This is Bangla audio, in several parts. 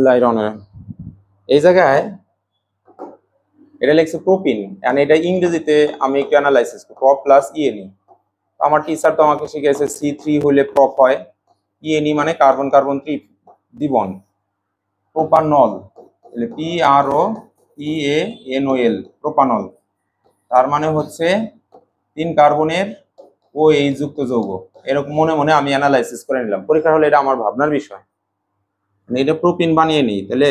লাইরনের এই জায়গায় এটা লিখছে প্রোপিন, এন্ড এটা ইংরেজিতে আমি একটু অ্যানালাইসিস প্রপ প্লাস ইএনই। আমার টিচার তো আমাকে শিখিয়েছে C3 হলে প্রপ হয়, ইএনই মানে কার্বন কার্বন দ্বিবন্ধ, প্রোপানল, PROPANOL, প্রোপানল, তার মানে হচ্ছে 3 কার্বনের OH যুক্ত যৌগ। এরকম মনে মনে আমি অ্যানালাইসিস করে নিলাম, পরীক্ষা হলে এটা আমার ভাবনার বিষয়। এটা প্রোপিন বানিয়ে নিই, তাহলে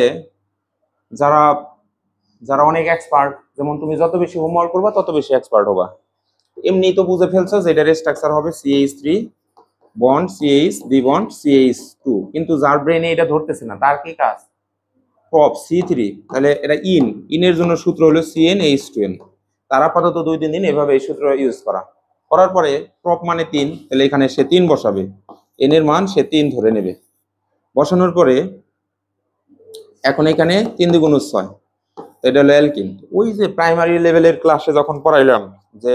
যারা যারা অনেক এক্সপার্ট, যেমন তুমি যত বেশি হোমওয়ার্ক করবা তত বেশি এক্সপার্ট হবা। এমনি তো বুঝে ফেলছো যে এটার স্ট্রাকচার হবে CH3 বন্ড CH দ্বিবন্ড CH2, কিন্তু যার ব্রেনে এটা ধরতেছে না তার কি কাজ? প্রপ C3, তাহলে এটা ইনের জন্য সূত্র হলো CnH2n। তারা আপাতত 2-3 দিন এভাবে এই সূত্র ইউজ করার পরে প্রপ মানে 3, তাহলে এখানে সে 3 বসাবে, এন এর মান সে 3 ধরে নেবে। বসানোর পরে এখন এখানে 3 × 6, এটা হলো অ্যালকিন। ওই যে প্রাইমারি লেভেলের ক্লাসে যখন পড়াইলাম যে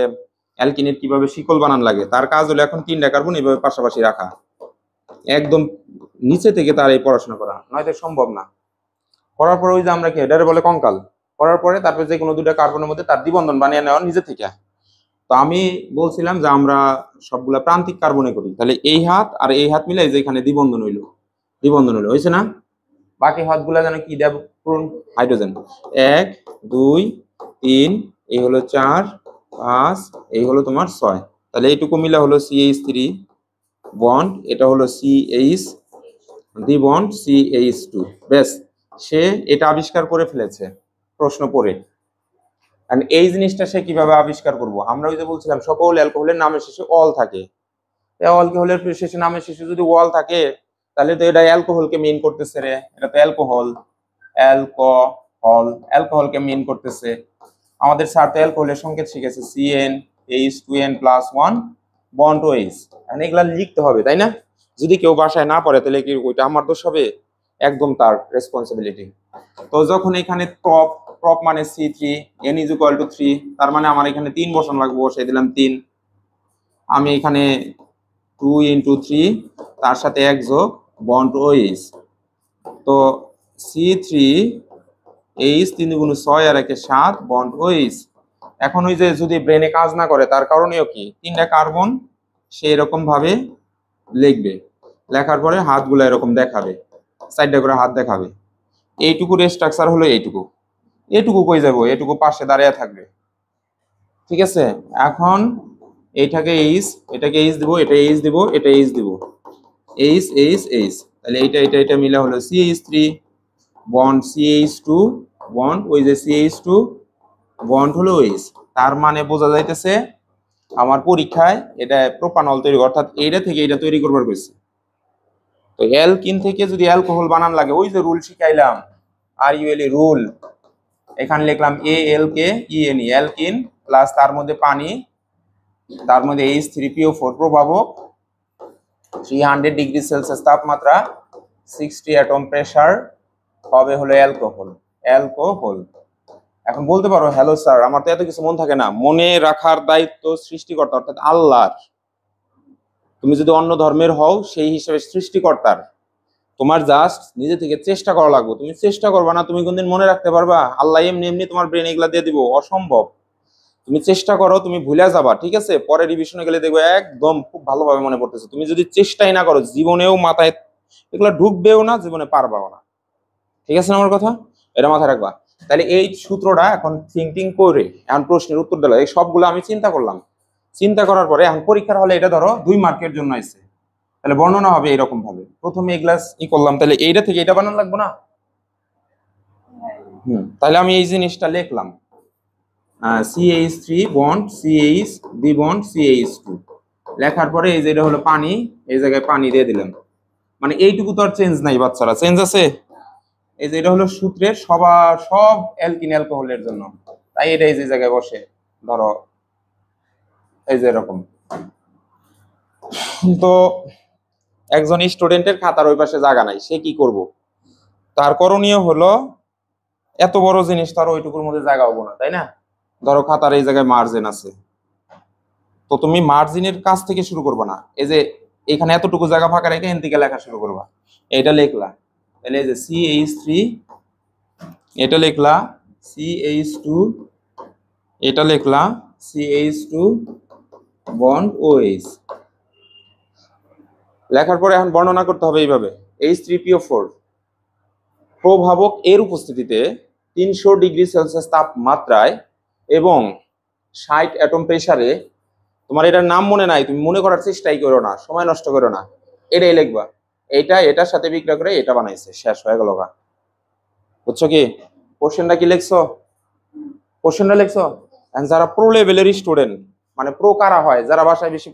অ্যালকিনের কিভাবে শিকল বানান লাগে, তার কাজ হলো এখন 3টা কার্বন এইভাবে পাশাপাশি রাখা, একদম নিচে থেকে তার এই পড়াশোনা করা, নয়তো সম্ভব না। করার পরে ওই যে আমরা কি এটারে বলে কঙ্কাল, করার পরে তারপরে যে কোনো 2টা কার্বনের মধ্যে তার দ্বিবন্ধন বানিয়ে নেওয়া নিজে থেকে। তো আমি বলছিলাম যে আমরা সবগুলা প্রান্তিক কার্বনে করি, তাহলে এই হাত আর এই হাত মিলে যে এখানে দ্বিবন্ধন হইলো হয়েছে না? বাকি হাতগুলা যেন কি দেব, হাইড্রোজেন, 1 2 3, এই হলো 4 5, এই হলো তোমার 6, তাহলে এইটুকু মিলা হলো CH3 বন্ড, এটা হলো CH দ্বিবন্ড CH2। বেশ, সে এটা আবিষ্কার করে ফেলেছে প্রশ্ন পড়ে। এই জিনিসটা সে কিভাবে আবিষ্কার করব? আমরা ওই যে বলছিলাম সকল অ্যালকোহলের নামের শেষে অল থাকে, অ্যালকোহলের শেষে নামের শেষে যদি ওয়াল থাকে তাহলে তো এটা অ্যালকোহলকে মিন করতেছে রে, এটা তো অ্যালকোহলকে মিন করতেছে। আমাদের স্যার তো অ্যালকোহলের সংকেত শিখেছে CnH2n+1 বন্ড OH, এগুলা লিখতে হবে তাই না? যদি কেউ বাসায় না পড়ে তাহলে কি ওইটা আমার দোষ হবে? একদম তার রেসপন্সিবিলিটি। তো যখন এখানে প্রপ মানে C3, n = 3, তার মানে আমার এখানে 3 বসানো লাগবে, বসাই দিলাম 3। আমি এখানে 2 × 3, তার সাথে 1 যোগ বন্ড OH, তো C3 H 3 × 6 আর 1 7 বন্ড OH। এখন ওই যে যদি ব্রেনে কাজ না করে তার কারণেও কি 3টা কার্বন সে এরকম ভাবে লিখবে, লেখার পরে হাতগুলো এরকম দেখাবে, 4টা করে হাত দেখাবে। এইটুকুর স্ট্রাকচার হলো এইটুকু কই যাবো, এইটুকু পাশে দাঁড়িয়ে থাকবে, ঠিক আছে? এখন এইটাকে এইচ দিব, এটা এইচ দিব, এটা এইচ দিব, এইচ, তাহলে এটা মিলা হলো CH3 বন্ড CH2 বন্ড, ওই যে CH2 বন্ড হলো OH। তার মানে বোঝা যাইতেছে আমার পরীক্ষায় এটা প্রোপানল তৈরি, অর্থাৎ এইটা থেকে এটা তৈরি করবার কইছে। তো অ্যালকিন থেকে যদি অ্যালকোহল বানান লাগে, ওই যে রুল শিখাইলাম RULE রুল, এখানে লিখলাম ALKENE, অ্যালকিন প্লাস তার মধ্যে পানি, তার মধ্যে H3PO4 প্রভাবক, 300°C তাপমাত্রা, 60 অ্যাটম প্রেসার, হবে হলো অ্যালকোহল। এখন বলতে পারো হ্যালো স্যার, আমার তো এত কিছু মনে থাকে না। মনে রাখার দায়িত্ব সৃষ্টিকর্তা অর্থাৎ আল্লাহর। তুমি যদি অন্য ধর্মের হও সেই হিসেবে সৃষ্টিকর্তার, তোমার জাস্ট নিজে থেকে চেষ্টা করা লাগবে। তুমি চেষ্টা করবা না, তুমি কোনদিন মনে রাখতে পারবা? আল্লাহ এমনি তোমার ব্রেন এগুলা দিয়ে দিব? অসম্ভব। তুমি চেষ্টা করো, তুমি ভুলে যাবা, ঠিক আছে? পরে রিভিশনে গেলে দেখবে একদম খুব ভালোভাবে মনে পড়তেছে। তুমি যদি চেষ্টাই না করো, জীবনেও মাথায় এগুলো ঢুকবেও না, জীবনে পারবাও না, ঠিক আছে? আমার কথা এটা মাথায় রাখবা। তাহলে এই সূত্রটা এখন থিঙ্কিং করে এখন প্রশ্নের উত্তর দিল, এই সবগুলো আমি চিন্তা করলাম। চিন্তা করার পরে এখন পরীক্ষার হলে এটা ধরো 2 মার্কের জন্য আছে, তাহলে বর্ণনা হবে এরকম ভাবে। প্রথমে এই গ্লাস করলাম, তাহলে এইটা থেকে এটা বানানো লাগবে না? তাহলে আমি এই জিনিসটা লিখলাম CH3 বন্ড CH দ্বিবন্ড CH2, লেখার পরে এই যে এটা হলো পানি, এই জায়গায় পানি দিয়ে দিলাম। মানে এইটুকু তো আর চেঞ্জ নাই বাচ্চারা, চেঞ্জ আছে? এই যে এটা হলো সূত্রের সব অ্যালকিন অ্যালকোহলের জন্য, তাই এটা এই যে জায়গায় বসে ধরো এই যে এরকম। তো একজন স্টুডেন্টের খাতার ওই পাশে জায়গা নাই, সে কি করব? তার করণীয় হলো এত বড় জিনিস তার ওইটুকুর মধ্যে জায়গা হবো না, তাই না? ধরো খাতার এই জায়গায় মার্জিন আছে, তো তুমি মার্জিনের কাছ থেকে শুরু করবে না, এই যে এখানে এতটুকু জায়গা ফাঁকা রেখে এখান থেকে লেখা শুরু করবা। এটা লিখলা, তাহলে এই যে CH3 এটা লিখলা, CH2 এটা লিখলা, CH2 বন্ড OH। লেখার পরে এখন বর্ণনা করতে হবে এইভাবে, H3PO4 প্রভাবক এর উপস্থিতিতে 300 ডিগ্রি সেলসিয়াস তাপমাত্রায় এবং 60 অ্যাটম প্রেসারে, তোমার এটার নাম মনে নাই, তুমি মনে করার চেষ্টাই করো না, সময় নষ্ট করো না, এটাই লিখবা। এইটা এটার সাথে বিক্রিয়া করে এটা বানাইছে, শেষ হয়ে গেল গা। বুঝছো কি? কোশ্চেনটা কি লিখছো? কোশ্চেনটা লিখছো? যারা প্রো লেভেলের স্টুডেন্ট, মানে প্রো কারা হয়, যারা বাসায় বেশি